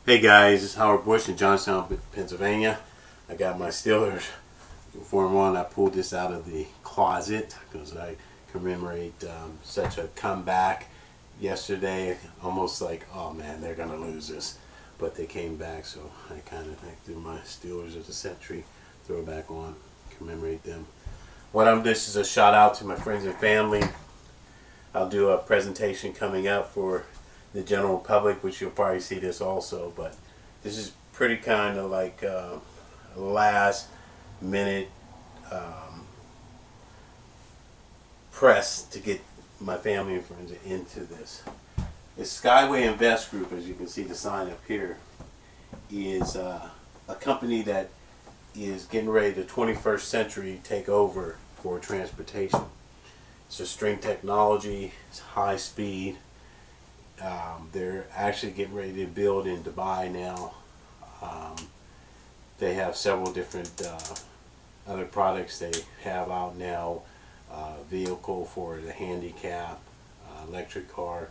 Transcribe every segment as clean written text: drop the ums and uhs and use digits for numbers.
Hey guys, it's Howard Bush in Johnstown, Pennsylvania. I got my Steelers Form 1. I pulled this out of the closet because I commemorate such a comeback yesterday. Almost like, oh man, they're going to lose this. But they came back, so I kind of threw my Steelers as a century, throw it back on, commemorate them. This is a shout out to my friends and family. I'll do a presentation coming up for the general public, which you'll probably see this also, but this is pretty kind of like last minute press to get my family and friends into this. The SkyWay Invest Group, as you can see the sign up here, is a company that is getting ready the 21st century take over for transportation. It's a string technology, it's high speed. They're actually getting ready to build in Dubai now. They have several different other products they have out now. Vehicle for the handicap, electric car.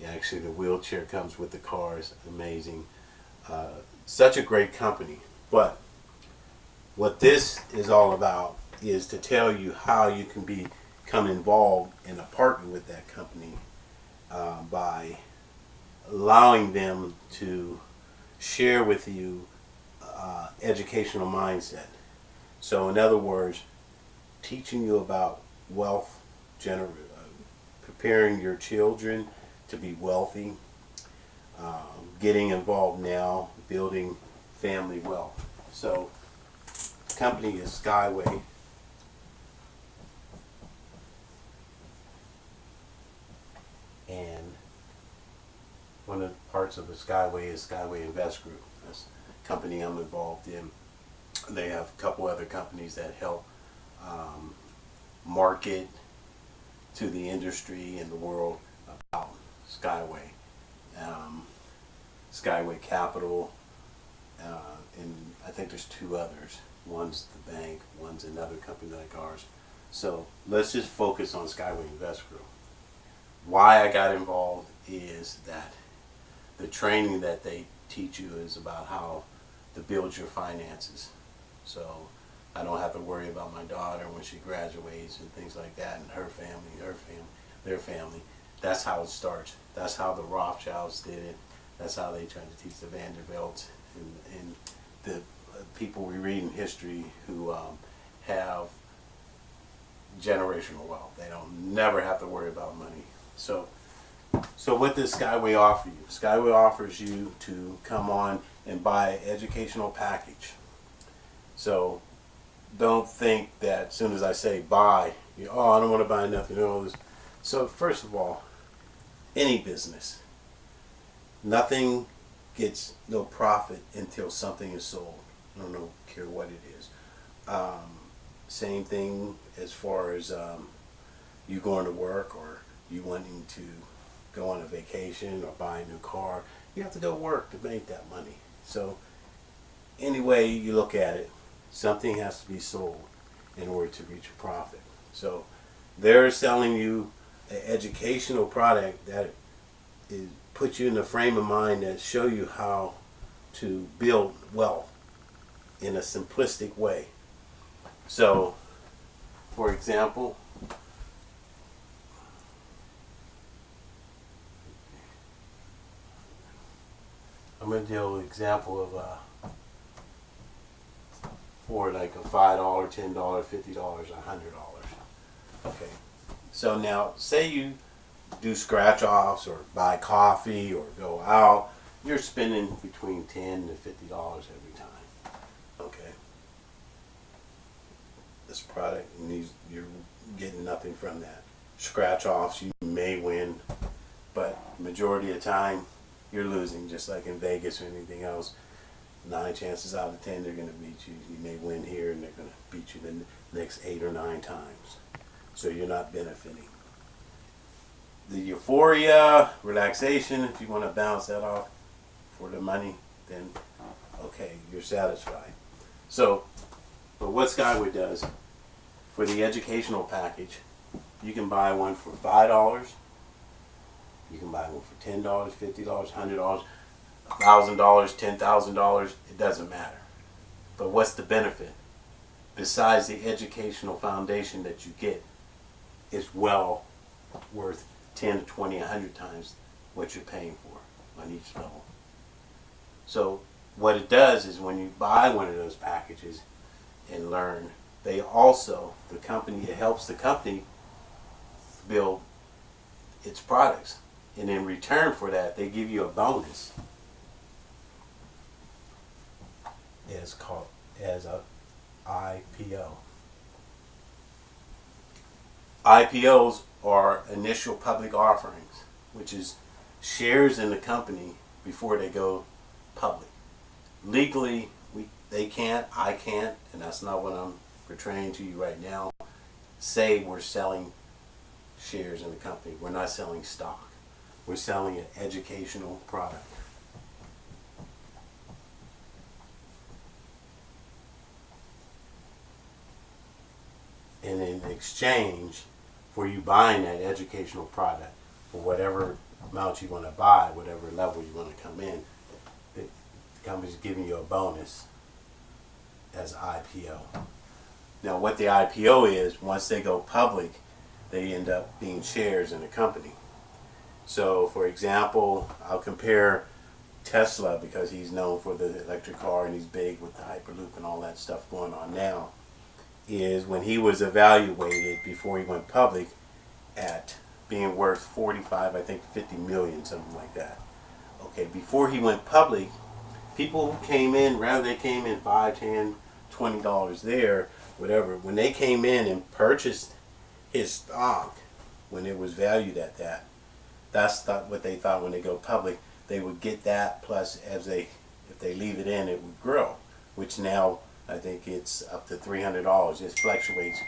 Actually, the wheelchair comes with the car. It's amazing. Such a great company. But what this is all about is to tell you how you can become involved in a partner with that company by allowing them to share with you educational mindset. So in other words, teaching you about wealth, preparing your children to be wealthy, getting involved now, building family wealth. So the company is SkyWay. And one of the parts of the SkyWay is SkyWay Invest Group. That's the company I'm involved in. They have a couple other companies that help market to the industry and the world about SkyWay. SkyWay Capital, and I think there's two others. One's the bank, one's another company like ours. So let's just focus on SkyWay Invest Group. Why I got involved is that the training that they teach you is about how to build your finances. So I don't have to worry about my daughter when she graduates and things like that, and her family, their family. That's how it starts. That's how the Rothschilds did it. That's how they tried to teach the Vanderbilts and the people we read in history who have generational wealth. They don't never have to worry about money. So what does SkyWay offer you? SkyWay offers you to come on and buy an educational package. So don't think that as soon as I say buy, I don't want to buy nothing. So first of all, any business, nothing gets no profit until something is sold. I don't care what it is. Same thing as far as you going to work or you wanting to go on a vacation or buy a new car. You have to go work to make that money. So any way you look at it, something has to be sold in order to reach a profit. So they're selling you an educational product that puts you in the frame of mind that show you how to build wealth in a simplistic way. So for example, I'm going to deal with an example of for like a $5, $10, $50, $100. Okay. So now, say you do scratch offs or buy coffee or go out, you're spending between $10 to $50 every time. Okay. This product, you're getting nothing from that. Scratch offs, you may win, but majority of the time, you're losing, just like in Vegas or anything else. 9 chances out of 10 they're going to beat you. You may win here and they're going to beat you the next 8 or 9 times. So you're not benefiting. The euphoria, relaxation, if you want to balance that off for the money, then okay, you're satisfied. So, but what Skyway does, for the educational package, you can buy one for $5. You can buy one for $10, $50, $100. $1,000, $10,000, it doesn't matter. But what's the benefit? Besides the educational foundation that you get, is well worth 10 to 20, 100 times what you're paying for on each level. So what it does is when you buy one of those packages and learn, they also, the company, it helps the company build its products. And in return for that, they give you a bonus as a IPO. IPOs are initial public offerings, which is shares in the company before they go public. Legally, they can't, I can't, and that's not what I'm portraying to you right now, say we're selling shares in the company. We're not selling stock. We're selling an educational product. And in exchange for you buying that educational product for whatever amount you want to buy, whatever level you want to come in, the company's giving you a bonus as IPO. Now what the IPO is, once they go public, they end up being shares in the company. So for example, I'll compare Tesla, because he's known for the electric car and he's big with the Hyperloop and all that stuff going on now, is when he was evaluated before he went public at being worth 45, I think 50 million, something like that. Okay, before he went public, people who came in, rather they came in $5, $10, $20 there, whatever, when they came in and purchased his stock, when it was valued at that, that's not what they thought when they go public. They would get that, plus if they leave it in, it would grow, which now I think it's up to $300. It fluctuates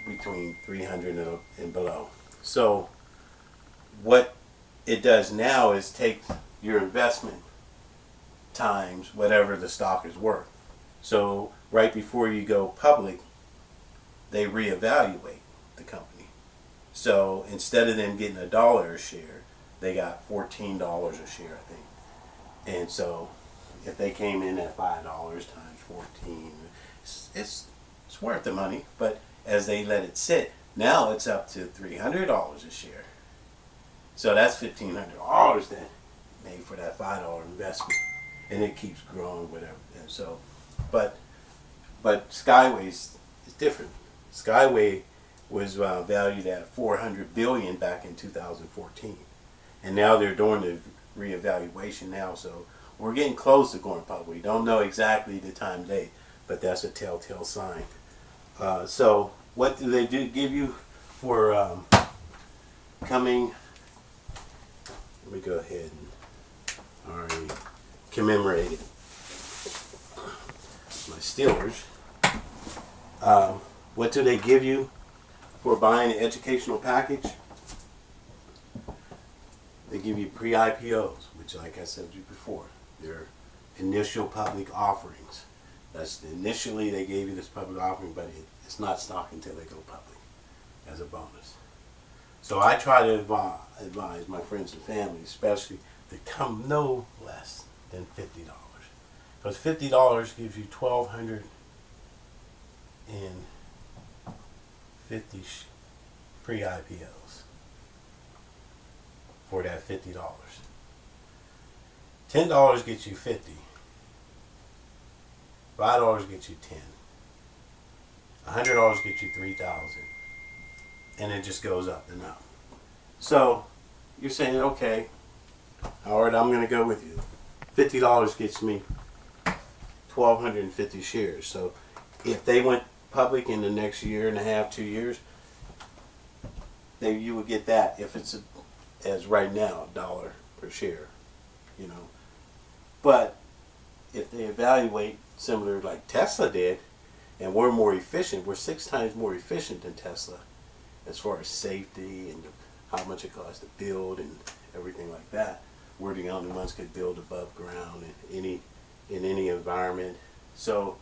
between $300 and below. So what it does now is take your investment times whatever the stock is worth. So right before you go public, they reevaluate the company. So instead of them getting $1 a share, they got $14 a share, I think. And so if they came in at $5 times 14, it's worth the money. But as they let it sit, now it's up to $300 a share. So that's $1,500 that made for that $5 investment, and it keeps growing, whatever. And so, but SkyWay is different. SkyWay was valued at 400 billion back in 2014, and now they're doing the reevaluation now. So we're getting close to going public. We don't know exactly the time date, but that's a telltale sign. So what do they give you for coming? Let me go ahead and already commemorate it. My Steelers. What do they give you for buying an educational package? They give you pre-IPOs, which, like I said to you before, they're initial public offerings. That's initially they gave you this public offering, but it's not stock until they go public as a bonus. So I try to advise my friends and family, especially, to come no less than $50. Because $50 gives you 1,250 pre-IPOs for that $50. $10 gets you 50. $5 gets you 10. $100 gets you 3,000. And it just goes up and up. So you're saying, okay, Howard, I'm going to go with you. $50 gets me 1,250 shares. So if they went public in the next year and a half, 2 years, then you would get that. If it's as right now, $1 per share, you know. But if they evaluate similar like Tesla did, and we're more efficient, we're 6 times more efficient than Tesla as far as safety and how much it costs to build and everything like that. We're the only ones could build above ground in any environment. So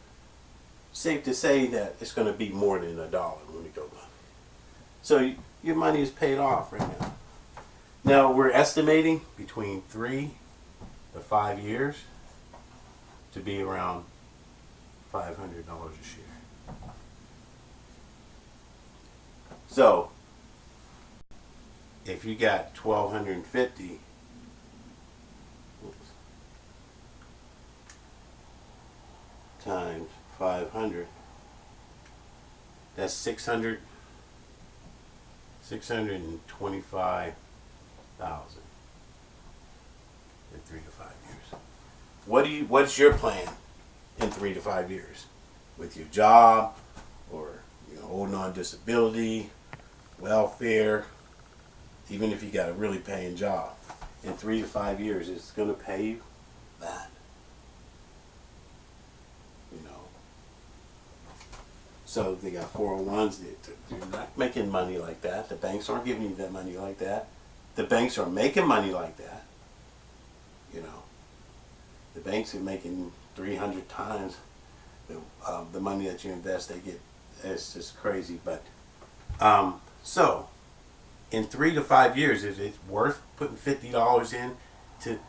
safe to say that it's going to be more than $1 when we go public. So your money is paid off right now. Now we're estimating between 3 for 5 years to be around $500 a share. So if you got 1,250 times 500, that's 625,000 in 3 to 5 years. What's your plan in 3 to 5 years? With your job, or holding on disability, welfare, even if you got a really paying job, in 3 to 5 years, it's going to pay you that. So they got 401s. They're not making money like that. The banks aren't giving you that money like that. The banks are making money like that. The banks are making 300 times the money that you invest. They get. It's just crazy. But so in 3 to 5 years, is it worth putting $50 in to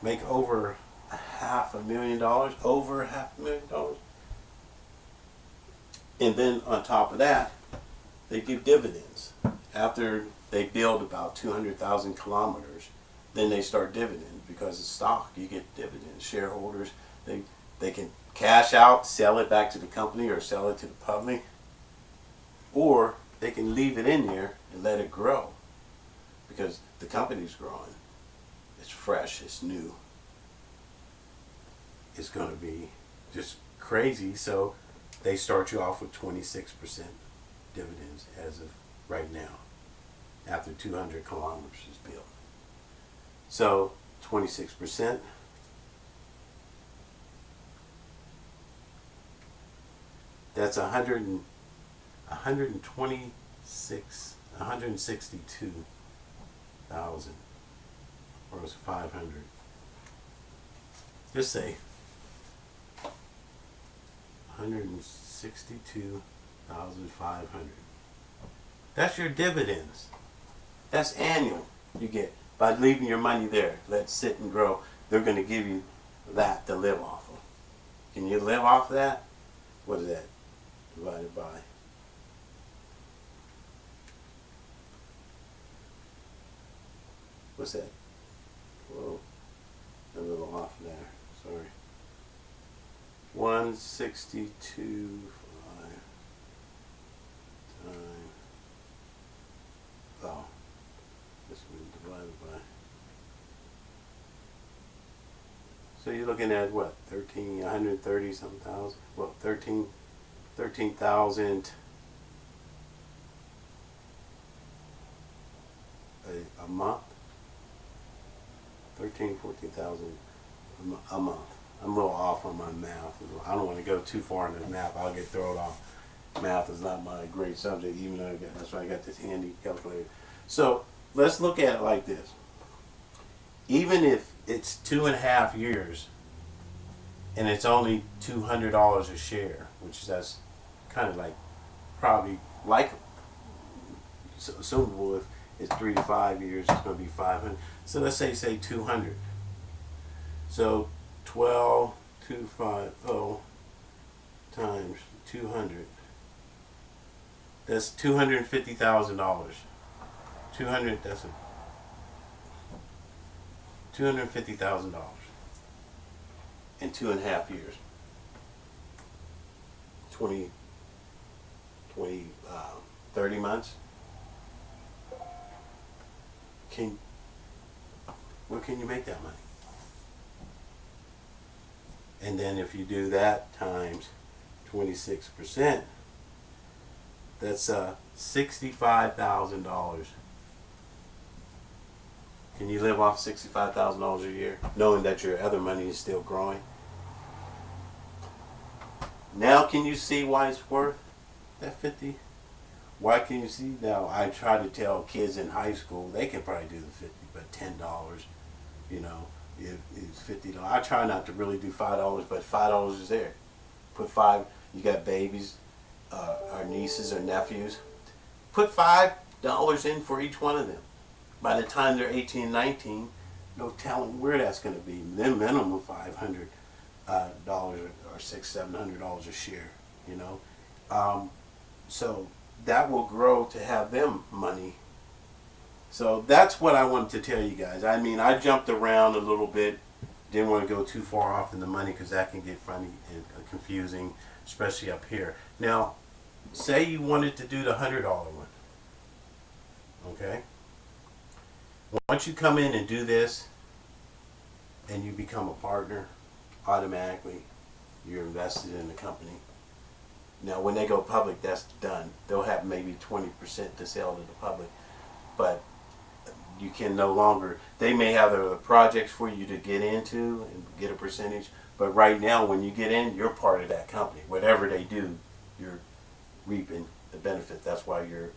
make over $500,000? Over $500,000? And then on top of that, they give dividends. After they build about 200,000 kilometers, then they start dividends, because it's stock. You get dividends. Shareholders, they can cash out, sell it back to the company, or sell it to the public, or they can leave it in there and let it grow, because the company's growing. It's fresh. It's new. It's going to be just crazy. So they start you off with 26% dividends as of right now, after 200 kilometers is built. So 26%, that's 162,000, or was it 500? Just say 162,500. That's your dividends. That's annual you get by leaving your money there. Let it sit and grow. They're going to give you that to live off of. Can you live off of that? What is that divided by? What's that? Whoa, a little off there. Sorry. 162.5 times. Oh, this one divided by. So you're looking at what? 130 some thousand. Well, 13,000 a month. 14,000 a month. I'm a little off on my math. I don't want to go too far into math. I'll get thrown off. Math is not my great subject, even though that's why I got this handy calculator. So let's look at it like this. Even if it's 2.5 years and it's only $200 a share, which that's kind of like probably like assumable. If it's 3 to 5 years, it's going to be 500. So let's say 200. So 12,250 times 200. That's $250,000. 200. That's $250,000 in 2.5 years. 30 months. Where can you make that money? And then if you do that times 26%, that's $65,000. Can you live off $65,000 a year, knowing that your other money is still growing? Now can you see why it's worth that 50? Why can you see now? I try to tell kids in high school they can probably do the 50, but $10, if it's $50. I try not to really do $5, but $5 is there. Put $5. You got babies, our nieces or nephews. Put $5 in for each one of them. By the time they're 18, 19, no telling where that's going to be. Then minimum $500 or $600-700 a share. You know, so that will grow to have them money. So that's what I wanted to tell you guys. I mean, I jumped around a little bit. Didn't want to go too far off in the money because that can get funny and confusing, especially up here. Now, say you wanted to do the $100 one. Okay? Once you come in and do this and you become a partner, automatically you're invested in the company. Now, when they go public, that's done. They'll have maybe 20% to sell to the public, but you can no longer, they may have other projects for you to get into and get a percentage, but right now when you get in, you're part of that company. Whatever they do, you're reaping the benefit. That's why your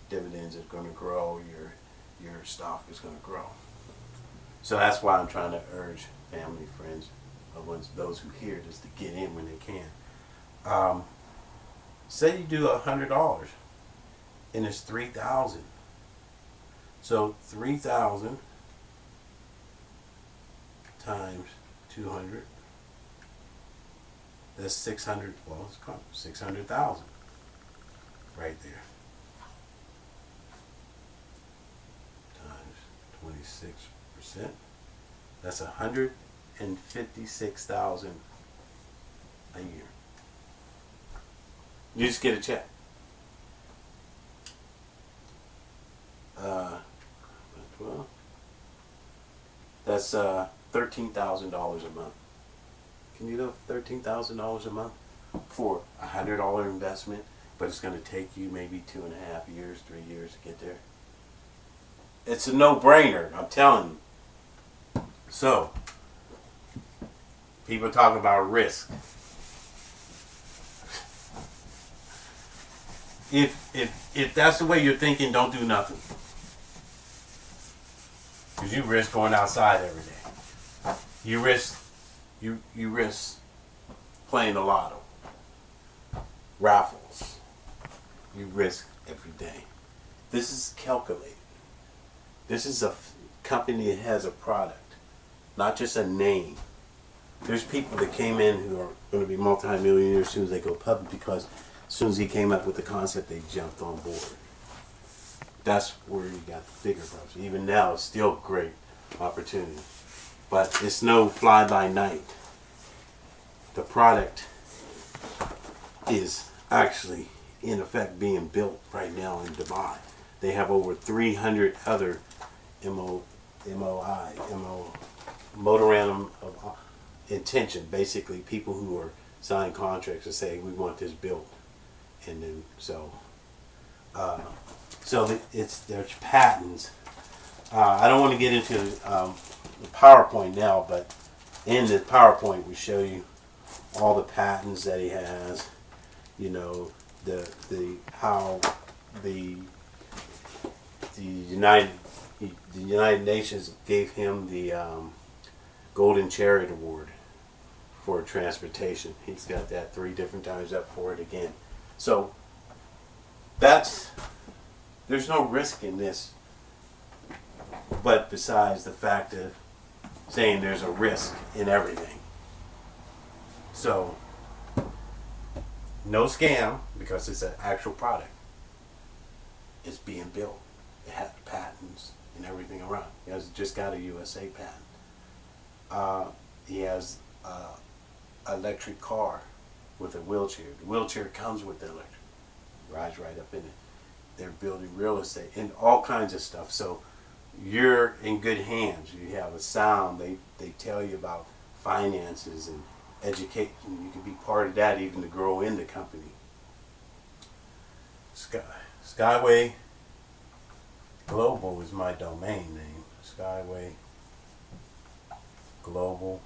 dividends are going to grow, your stock is going to grow. So that's why I'm trying to urge family, friends, those who hear this to get in when they can. Say you do $100 and it's $3,000. So 3,000 times 200, that's 600, well, it's 600,000 right there. Times 26%, that's 156,000 a year. You just get a check. Well, that's $13,000 a month. Can you do $13,000 a month for a $100 investment? But it's going to take you maybe 2.5 years, 3 years to get there. It's a no-brainer, I'm telling you. So, people talk about risk. If that's the way you're thinking, don't do nothing. Because you risk going outside every day. You risk playing the lotto, raffles. You risk every day. This is calculated. This is a company that has a product, not just a name. There's people that came in who are going to be multi-millionaires as soon as they go public because as soon as he came up with the concept, they jumped on board. That's where you got the figure from. Even now, it's still a great opportunity. But it's no fly-by-night. The product is actually, in effect, being built right now in Dubai. They have over 300 other memorandum of intention, basically people who are signing contracts to say, we want this built. And then, there's patents. I don't want to get into the PowerPoint now, but in the PowerPoint we show you all the patents that he has. You know, how the United Nations gave him the Golden Chariot Award for transportation. He's got that 3 different times, up for it again. So there's no risk in this, but besides the fact of saying there's a risk in everything. So no scam, because it's an actual product. It's being built. It has patents and everything around. He has just got a USA patent. He has an electric car with a wheelchair. The wheelchair comes with the electric. Rides right up in it. They're building real estate and all kinds of stuff. So you're in good hands. You have a sound. They tell you about finances and education. You can be part of that even to grow in the company. SkyWay Global is my domain name. SkyWay Global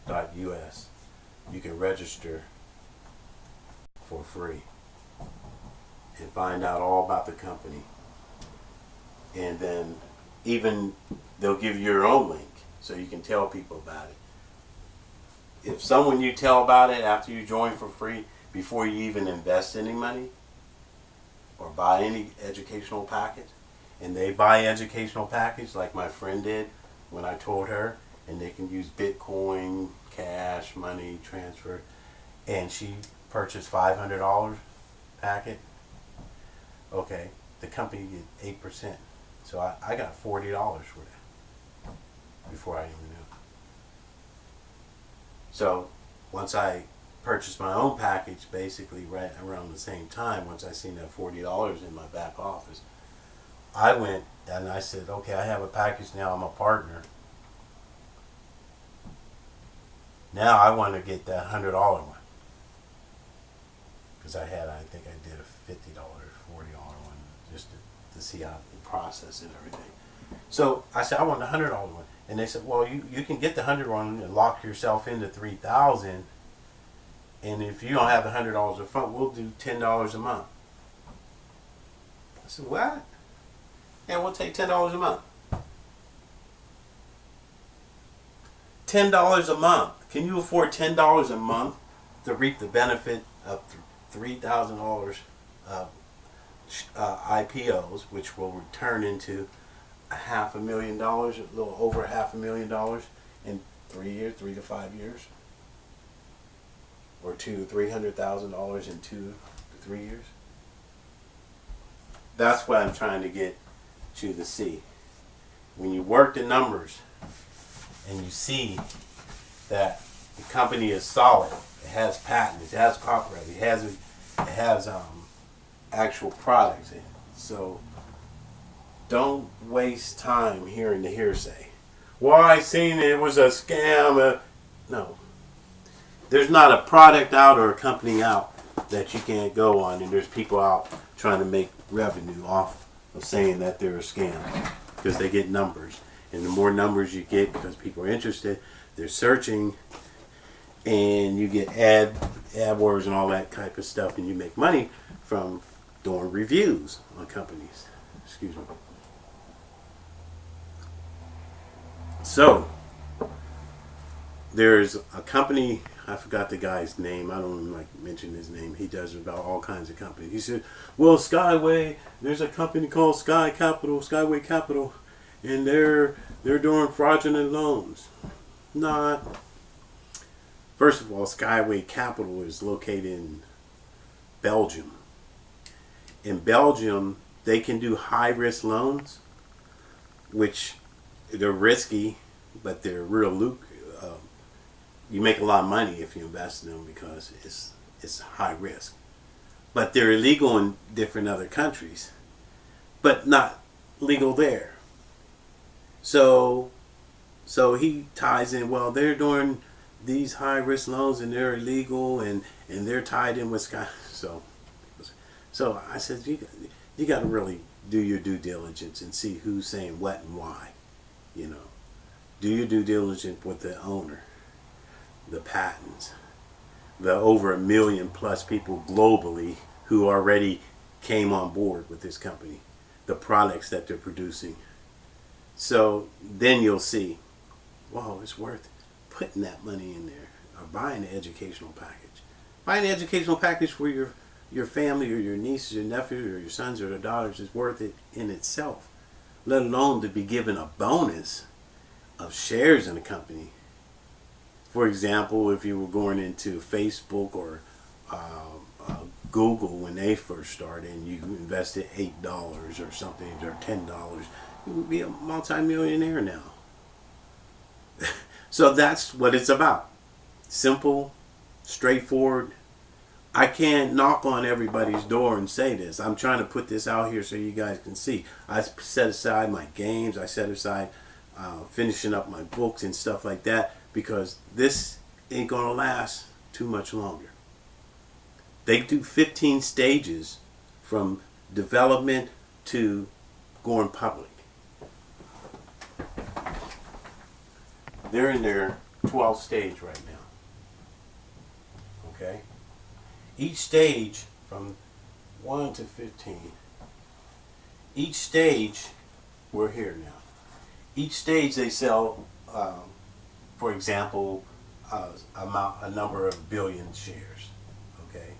.us. You can register for free and find out all about the company, and then even they'll give you your own link so you can tell people about it. If someone you tell about it after you join for free, before you even invest any money or buy any educational package, and they buy educational package like my friend did when I told her, and they can use Bitcoin, cash, money, transfer, and she purchased $500 packet. Okay, the company get 8%. So I got $40 for that before I even knew. So once I purchased my own package, basically right around the same time, once I seen that $40 in my back office, I went and I said, okay, I have a package now, I'm a partner. Now I want to get that $100 one. Because I think I did a $50, $40 one just to see how the process and everything. So I said, I want the $100 one. And they said, well, you can get the $100 one and lock yourself into $3,000. And if you don't have the $100 up front, we'll do $10 a month. I said, what? Yeah, we'll take $10 a month. $10 a month. Can you afford $10 a month to reap the benefit of $3,000 IPOs, which will return into $500,000, a little over $500,000 in 3 years, 3 to 5 years, or $300,000 in 2 to 3 years? That's what I'm trying to get you to see. When you work the numbers and you see that the company is solid, it has patents, it has copyright, it has actual products. So don't waste time hearing the hearsay. Well, I seen it was a scam. No. There's not a product out or a company out that you can't go on, and there's people out trying to make revenue off of saying that they're a scam because they get numbers. And the more numbers you get, because people are interested, they're searching, and you get AdWords and all that type of stuff, and you make money from doing reviews on companies. Excuse me. So there's a company, I forgot the guy's name, I don't even like to mention his name, he does about all kinds of companies. He said, well, SkyWay, there's a company called SkyWay Capital, and they're doing fraudulent loans. Not. First of all, SkyWay Capital is located in Belgium. In Belgium, they can do high-risk loans, which they're risky, but they're real lucrative. You make a lot of money if you invest in them because it's high risk. But they're illegal in different other countries, but not legal there. So he ties in, well, they're doing these high risk loans and they're illegal and they're tied in with Sky. So I said, you got to really do your due diligence and see who's saying what and why. You know, do your due diligence with the owner, the patents, the over 1 million plus people globally who already came on board with this company, the products that they're producing. So then you'll see, wow, it's worth putting that money in there or buying an educational package. Buying an educational package for your family or your nieces or nephews or your sons or their daughters is worth it in itself, let alone to be given a bonus of shares in a company. For example, if you were going into Facebook or Google when they first started and you invested $8 or something or $10, you would be a multi-millionaire now. So that's what it's about. Simple, straightforward. I can't knock on everybody's door and say this. I'm trying to put this out here so you guys can see. I set aside my games. I set aside finishing up my books and stuff like that because this ain't going to last too much longer. They do 15 stages from development to going public. They're in their 12th stage right now. Okay? Each stage from 1 to 15. Each stage, we're here now. Each stage they sell, for example, a number of billion shares. Okay?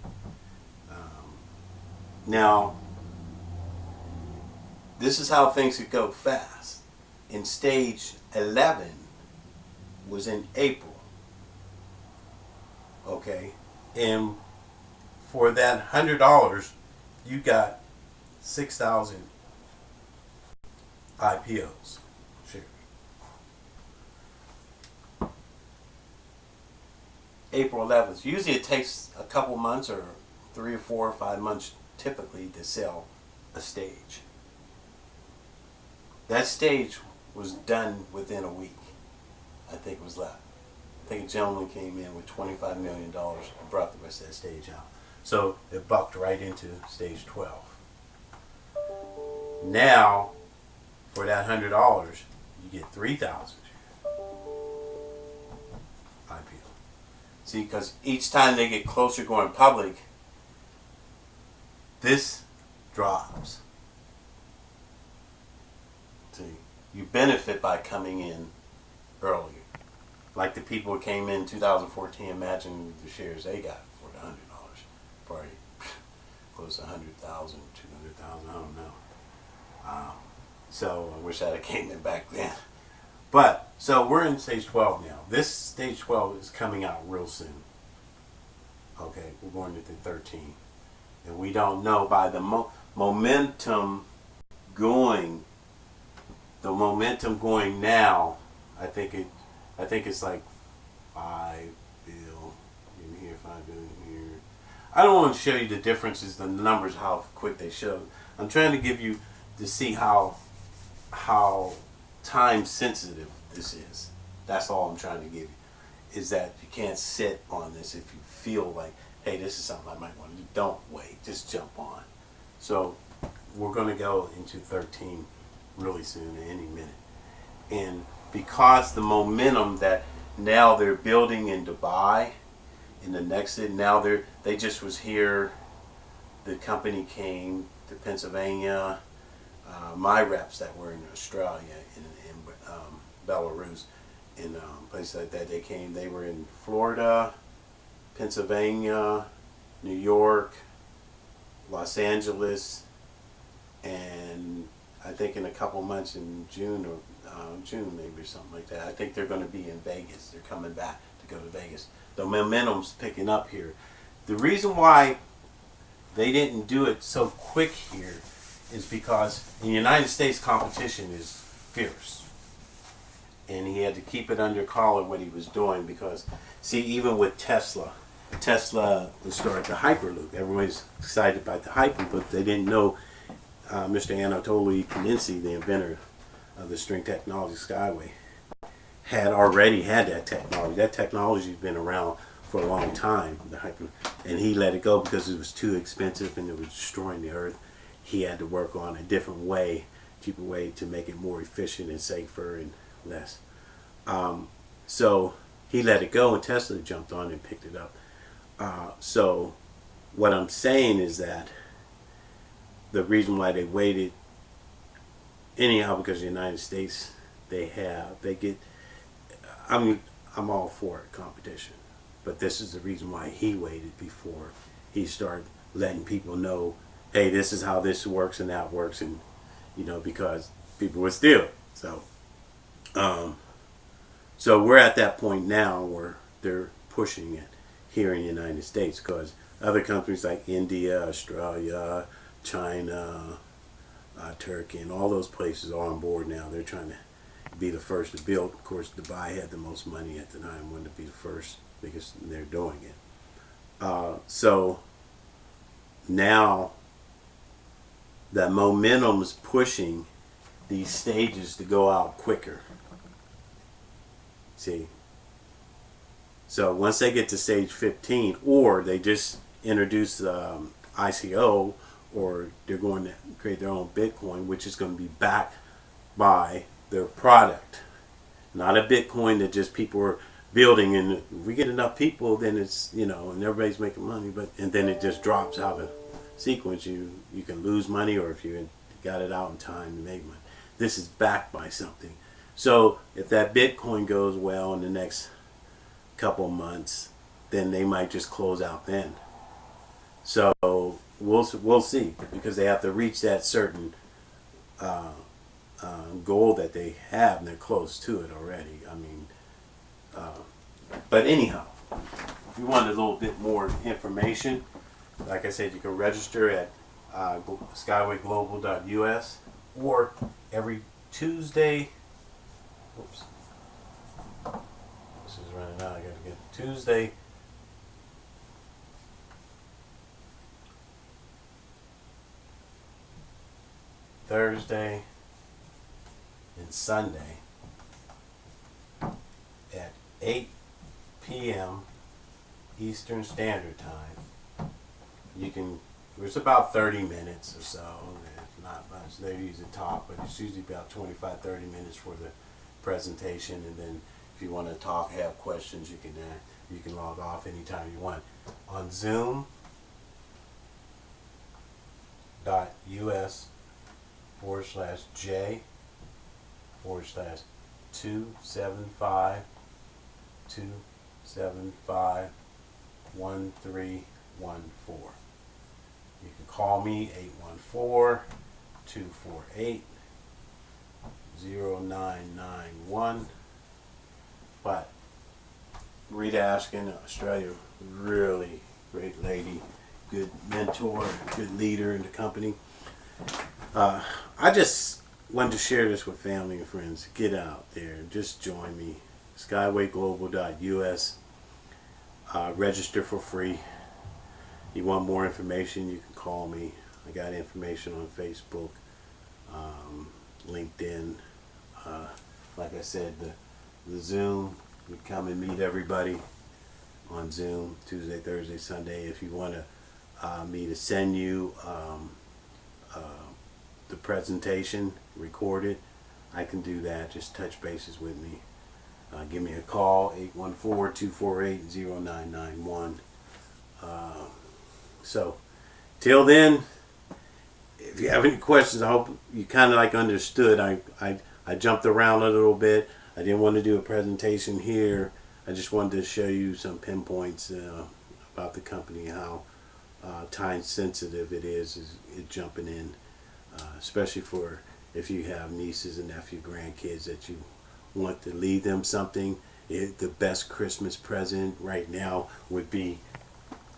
Now, this is how things could go fast. In stage 11 was in April. Okay, and for that $100, you got 6,000 IPOs shares. April 11th. Usually it takes a couple months, or 3 or 4 or 5 months typically, to sell a stage. That stage was done within a week. I think it was left. I think a gentleman came in with $25 million and brought the rest of that stage out. So it bucked right into stage 12. Now, for that $100, you get 3,000 IPO. See, because each time they get closer going public, this drops. See, you benefit by coming in earlier. Like the people who came in 2014, imagine the shares they got for the $100. Probably close to 100,000, 200,000, I don't know. So I wish I'd have came in back then. But, so we're in stage 12 now. This stage 12 is coming out real soon. Okay, we're going into 13. And we don't know by the momentum going now, I think it's like 5 bill in here, 5 billion here. I don't want to show you the differences, the numbers, how quick they show. I'm trying to give you to see how time sensitive this is. That's all I'm trying to give you. Is that you can't sit on this if you feel like, hey, this is something I might want to do. Don't wait, just jump on. So we're going to go into 13 really soon, any minute. And because the momentum that now they're building in Dubai, in the next, now they just was here. The company came to Pennsylvania. My reps that were in Australia, in Belarus, in places like that, they were in Florida, Pennsylvania, New York, Los Angeles, and I think in a couple months in June maybe, or something like that. I think they're going to be in Vegas. They're coming back to go to Vegas. The momentum's picking up here. The reason why they didn't do it so quick here is because in the United States competition is fierce. And he had to keep it under collar what he was doing, because, see, even with Tesla started the Hyperloop. Everybody's excited about the Hyperloop, but they didn't know Mr. Anatoly Kaninski, the inventor of the string technology SkyWay, had already had that technology. That technology's been around for a long time, the Hyperloop, and he let it go because it was too expensive and it was destroying the earth. He had to work on a different way, cheaper way to make it more efficient and safer and less. So he let it go, and Tesla jumped on and picked it up. So what I'm saying is that the reason why they waited anyhow, because the United States, I'm all for it, competition, but this is the reason why he waited before he started letting people know, hey, this is how this works and that works, and because people were stealing. So we're at that point now where they're pushing it here in the United States, because other countries like India, Australia, China, Turkey, and all those places are on board now. They're trying to be the first to build. Of course, Dubai had the most money at the time, wanted to be the first because they're doing it. So now that momentum is pushing these stages to go out quicker. See? So once they get to stage 15, or they just introduce ICO, or they're going to create their own Bitcoin, which is going to be backed by their product. Not a Bitcoin that just people are building, and if we get enough people, then it's, and everybody's making money, and then it just drops out of sequence. You can lose money, or if you got it out in time, you make money. This is backed by something. So if that Bitcoin goes well in the next couple months, then they might just close out then. So we'll see, because they have to reach that certain goal that they have, and they're close to it already. I mean, but anyhow, if you want a little bit more information, like I said, you can register at skywayglobal.us, or every Tuesday. Oops, this is running out. I gotta get Tuesday. Thursday and Sunday at 8 p.m. Eastern Standard Time. You can, it's about 30 minutes or so. It's not much. They usually talk, but it's usually about 25-30 minutes for the presentation. And then if you want to talk, have questions, you can log off anytime you want. On Zoom.us/J/275-275-1314. You can call me 814-248-0991. But Rita Askin, Australia, really great lady, good mentor, good leader in the company. I just wanted to share this with family and friends. Get out there, just join me. SkyWayGlobal.us. Register for free. You want more information, you can call me. I got information on Facebook, LinkedIn. Like I said, the Zoom, we come and meet everybody on Zoom Tuesday, Thursday, Sunday. If you want me to send you the presentation recorded, I can do that. Just touch bases with me. Give me a call, 814-248-0991. So, till then, if you have any questions, I hope you kind of like understood. I jumped around a little bit. I didn't want to do a presentation here. I just wanted to show you some pinpoints about the company, how time sensitive it is jumping in, especially for if you have nieces and nephew, grandkids that you want to leave them something. The best Christmas present right now would be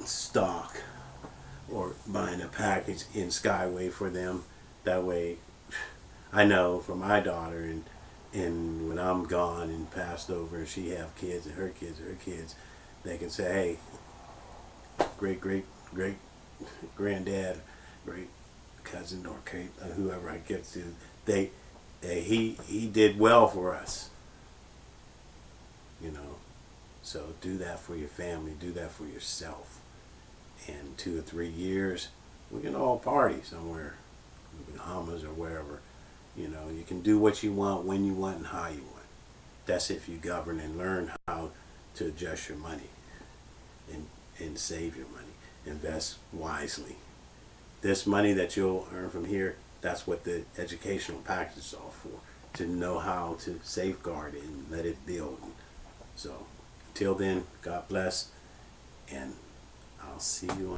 stock or buying a package in SkyWay for them. That way, I know for my daughter, and when I'm gone and passed over, and she have kids and her kids, they can say, hey, great granddad, great cousin, or whoever I get to, he did well for us, you know. So do that for your family, do that for yourself. In 2 or 3 years, we can all party somewhere, in the Bahamas or wherever. You know, you can do what you want, when you want, and how you want. That's if you govern and learn how to adjust your money and save your money. Invest wisely. This money that you'll earn from here, that's what the educational package is all for. To know how to safeguard it and let it build. So, until then, God bless, and I'll see you on